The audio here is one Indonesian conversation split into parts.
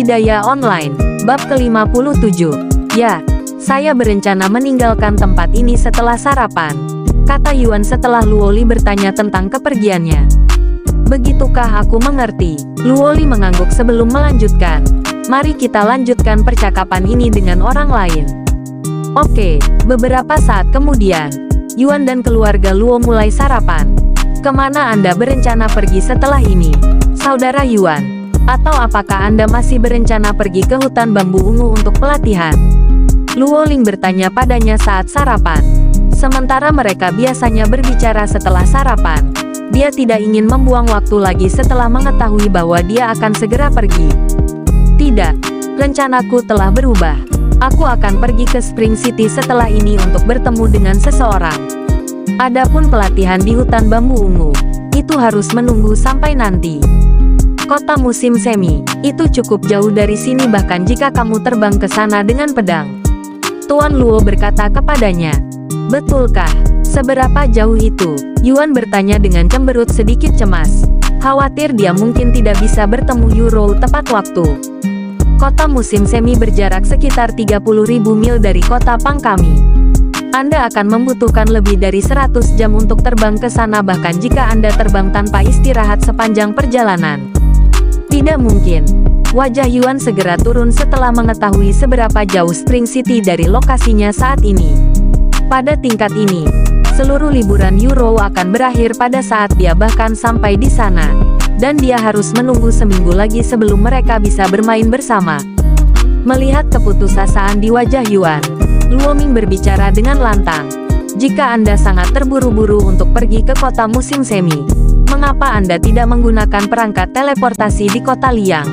Budidaya online, bab ke-57. Ya, saya berencana meninggalkan tempat ini setelah sarapan, kata Yuan setelah Luoli bertanya tentang kepergiannya. Begitukah aku mengerti? Luoli mengangguk sebelum melanjutkan. Mari kita lanjutkan percakapan ini dengan orang lain. Oke, beberapa saat kemudian, Yuan dan keluarga Luo mulai sarapan. Kemana Anda berencana pergi setelah ini, Saudara Yuan? Atau apakah Anda masih berencana pergi ke hutan bambu ungu untuk pelatihan? Luo Ling bertanya padanya saat sarapan. Sementara mereka biasanya berbicara setelah sarapan, dia tidak ingin membuang waktu lagi setelah mengetahui bahwa dia akan segera pergi. Tidak, rencanaku telah berubah. Aku akan pergi ke Spring City setelah ini untuk bertemu dengan seseorang. Adapun pelatihan di hutan bambu ungu, itu harus menunggu sampai nanti. Kota musim semi, itu cukup jauh dari sini bahkan jika kamu terbang ke sana dengan pedang. Tuan Luo berkata kepadanya. Betulkah? Seberapa jauh itu? Yuan bertanya dengan cemberut sedikit cemas. Khawatir dia mungkin tidak bisa bertemu Yuro tepat waktu. Kota musim semi berjarak sekitar 30.000 mil dari kota Pang kami. Anda akan membutuhkan lebih dari 100 jam untuk terbang ke sana bahkan jika Anda terbang tanpa istirahat sepanjang perjalanan. Tidak mungkin. Wajah Yuan segera turun setelah mengetahui seberapa jauh Spring City dari lokasinya saat ini. Pada tingkat ini, seluruh liburan Yuro akan berakhir pada saat dia bahkan sampai di sana. Dan dia harus menunggu seminggu lagi sebelum mereka bisa bermain bersama. Melihat keputusasaan di wajah Yuan, Luo Ming berbicara dengan lantang. Jika Anda sangat terburu-buru untuk pergi ke kota musim semi, mengapa Anda tidak menggunakan perangkat teleportasi di kota Liang?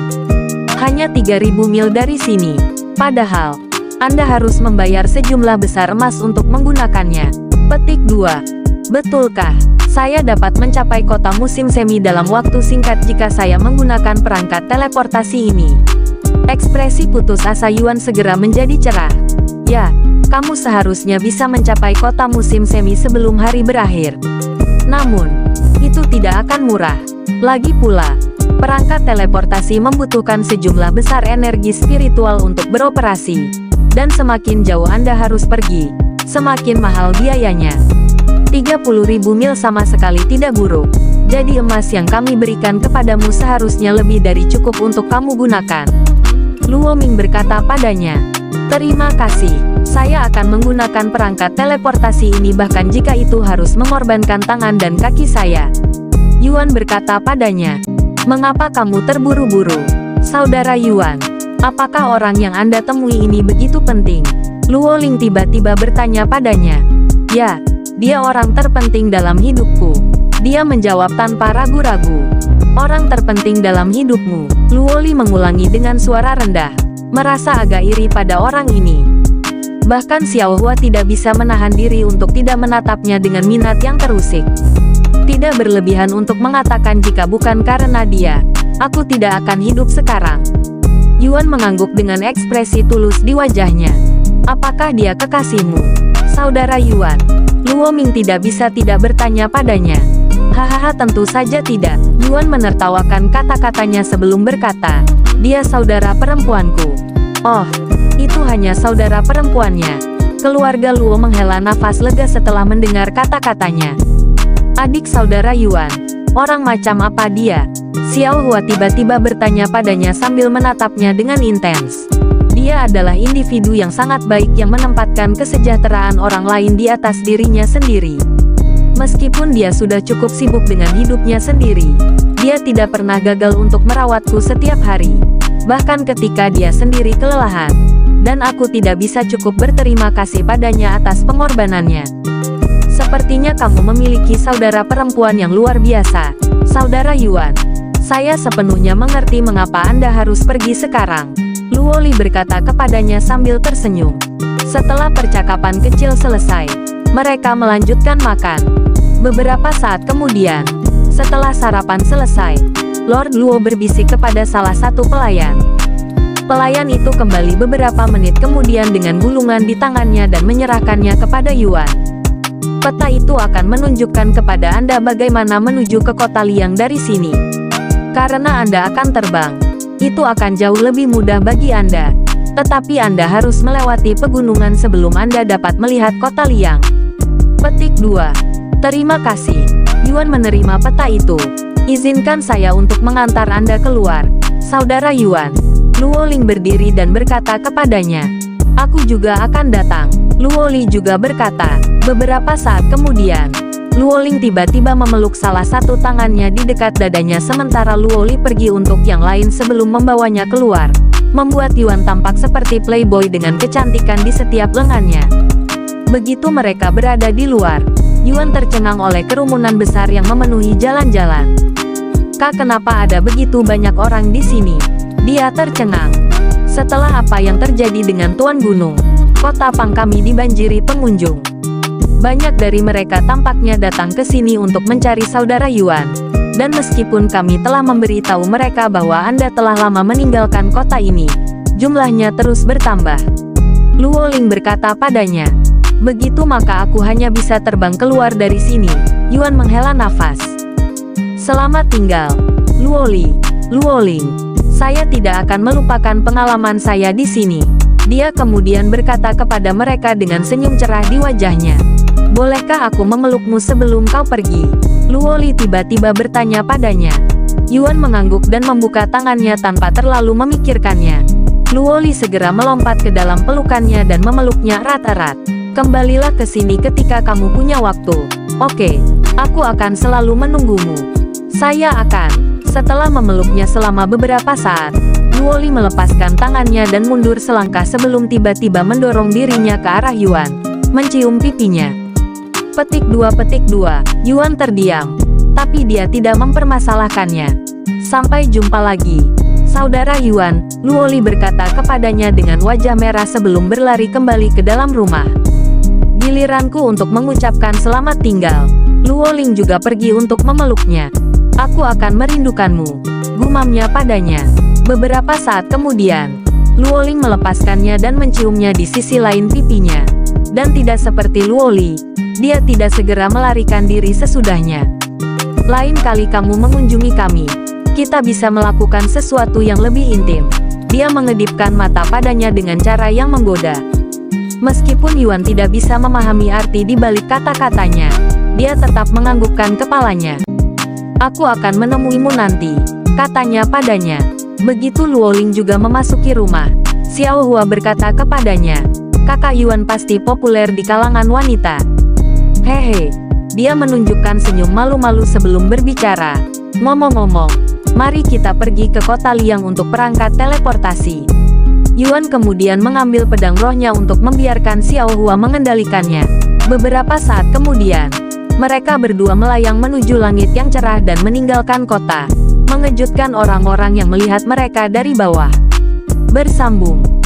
Hanya 3.000 mil dari sini. Padahal, Anda harus membayar sejumlah besar emas untuk menggunakannya. Petik 2. Betulkah? Saya dapat mencapai kota musim semi dalam waktu singkat jika saya menggunakan perangkat teleportasi ini. Ekspresi putus asa Yuan segera menjadi cerah. Ya, kamu seharusnya bisa mencapai kota musim semi sebelum hari berakhir. Namun, itu tidak akan murah. Lagi pula, perangkat teleportasi membutuhkan sejumlah besar energi spiritual untuk beroperasi. Dan semakin jauh Anda harus pergi, semakin mahal biayanya. 30.000 mil sama sekali tidak buruk. Jadi emas yang kami berikan kepadamu seharusnya lebih dari cukup untuk kamu gunakan. Luo Ming berkata padanya. Terima kasih. Saya akan menggunakan perangkat teleportasi ini bahkan jika itu harus mengorbankan tangan dan kaki saya. Yuan berkata padanya. Mengapa kamu terburu-buru, Saudara Yuan? Apakah orang yang Anda temui ini begitu penting? Luo Ling tiba-tiba bertanya padanya. Ya, dia orang terpenting dalam hidupku. Dia menjawab tanpa ragu-ragu. Orang terpenting dalam hidupmu, Luo Li mengulangi dengan suara rendah. Merasa agak iri pada orang ini. Bahkan Xiao Hua tidak bisa menahan diri untuk tidak menatapnya dengan minat yang terusik. Tidak berlebihan untuk mengatakan jika bukan karena dia, aku tidak akan hidup sekarang. Yuan mengangguk dengan ekspresi tulus di wajahnya. Apakah dia kekasihmu, Saudara Yuan? Luo Ming tidak bisa tidak bertanya padanya. Hahaha, tentu saja tidak. Yuan menertawakan kata-katanya sebelum berkata, dia saudara perempuanku. Oh, itu hanya saudara perempuannya. Keluarga Luo menghela nafas lega setelah mendengar kata-katanya. Adik saudara Yuan, orang macam apa dia? Xiao Hua tiba-tiba bertanya padanya sambil menatapnya dengan intens. Dia adalah individu yang sangat baik yang menempatkan kesejahteraan orang lain di atas dirinya sendiri. Meskipun dia sudah cukup sibuk dengan hidupnya sendiri, dia tidak pernah gagal untuk merawatku setiap hari. Bahkan ketika dia sendiri kelelahan, dan aku tidak bisa cukup berterima kasih padanya atas pengorbanannya. Sepertinya kamu memiliki saudara perempuan yang luar biasa, Saudara Yuan. Saya sepenuhnya mengerti mengapa Anda harus pergi sekarang. Luo Li berkata kepadanya sambil tersenyum. Setelah percakapan kecil selesai, mereka melanjutkan makan. Beberapa saat kemudian, setelah sarapan selesai, Lord Luo berbisik kepada salah satu pelayan. Pelayan itu kembali beberapa menit kemudian dengan gulungan di tangannya dan menyerahkannya kepada Yuan. Peta itu akan menunjukkan kepada Anda bagaimana menuju ke kota Liang dari sini. Karena Anda akan terbang, itu akan jauh lebih mudah bagi Anda. Tetapi Anda harus melewati pegunungan sebelum Anda dapat melihat kota Liang. Petik 2. Terima kasih. Yuan menerima peta itu. Izinkan saya untuk mengantar Anda keluar, Saudara Yuan. Luoling berdiri dan berkata kepadanya, aku juga akan datang. Luoli juga berkata. Beberapa saat kemudian, Luoling tiba-tiba memeluk salah satu tangannya di dekat dadanya sementara Luoli pergi untuk yang lain sebelum membawanya keluar, membuat Yuan tampak seperti playboy dengan kecantikan di setiap lengannya. Begitu mereka berada di luar, Yuan tercengang oleh kerumunan besar yang memenuhi jalan-jalan. Kak, kenapa ada begitu banyak orang di sini? Dia tercengang. Setelah apa yang terjadi dengan Tuan Gunung, kota Pang kami dibanjiri pengunjung. Banyak dari mereka tampaknya datang ke sini untuk mencari Saudara Yuan. Dan meskipun kami telah memberitahu mereka bahwa Anda telah lama meninggalkan kota ini, jumlahnya terus bertambah. Luoling berkata padanya. Begitu maka aku hanya bisa terbang keluar dari sini. Yuan menghela nafas. Selamat tinggal, Luoli. Luoling. Saya tidak akan melupakan pengalaman saya di sini. Dia kemudian berkata kepada mereka dengan senyum cerah di wajahnya. Bolehkah aku memelukmu sebelum kau pergi? Luoli tiba-tiba bertanya padanya. Yuan mengangguk dan membuka tangannya tanpa terlalu memikirkannya. Luoli segera melompat ke dalam pelukannya dan memeluknya erat-erat. Kembalilah ke sini ketika kamu punya waktu. Oke, aku akan selalu menunggumu. Saya akan. Setelah memeluknya selama beberapa saat, Luoli melepaskan tangannya dan mundur selangkah sebelum tiba-tiba mendorong dirinya ke arah Yuan, mencium pipinya. Petik 2. Yuan terdiam, tapi dia tidak mempermasalahkannya. Sampai jumpa lagi, Saudara Yuan, Luoli berkata kepadanya dengan wajah merah sebelum berlari kembali ke dalam rumah. Giliranku untuk mengucapkan selamat tinggal. Luoling juga pergi untuk memeluknya. Aku akan merindukanmu, gumamnya padanya. Beberapa saat kemudian, Luoling melepaskannya dan menciumnya di sisi lain pipinya. Dan tidak seperti Luoli, dia tidak segera melarikan diri sesudahnya. Lain kali kamu mengunjungi kami, kita bisa melakukan sesuatu yang lebih intim. Dia mengedipkan mata padanya dengan cara yang menggoda. Meskipun Yuan tidak bisa memahami arti di balik kata-katanya, dia tetap menganggukkan kepalanya. Aku akan menemuimu nanti, katanya padanya. Begitu Luoling juga memasuki rumah, Xiao Hua berkata kepadanya, kakak Yuan pasti populer di kalangan wanita. Hehe, dia menunjukkan senyum malu-malu sebelum berbicara. Ngomong-ngomong, mari kita pergi ke kota Liang untuk perangkat teleportasi. Yuan kemudian mengambil pedang rohnya untuk membiarkan Xiao Hua mengendalikannya. Beberapa saat kemudian, mereka berdua melayang menuju langit yang cerah dan meninggalkan kota, mengejutkan orang-orang yang melihat mereka dari bawah. Bersambung.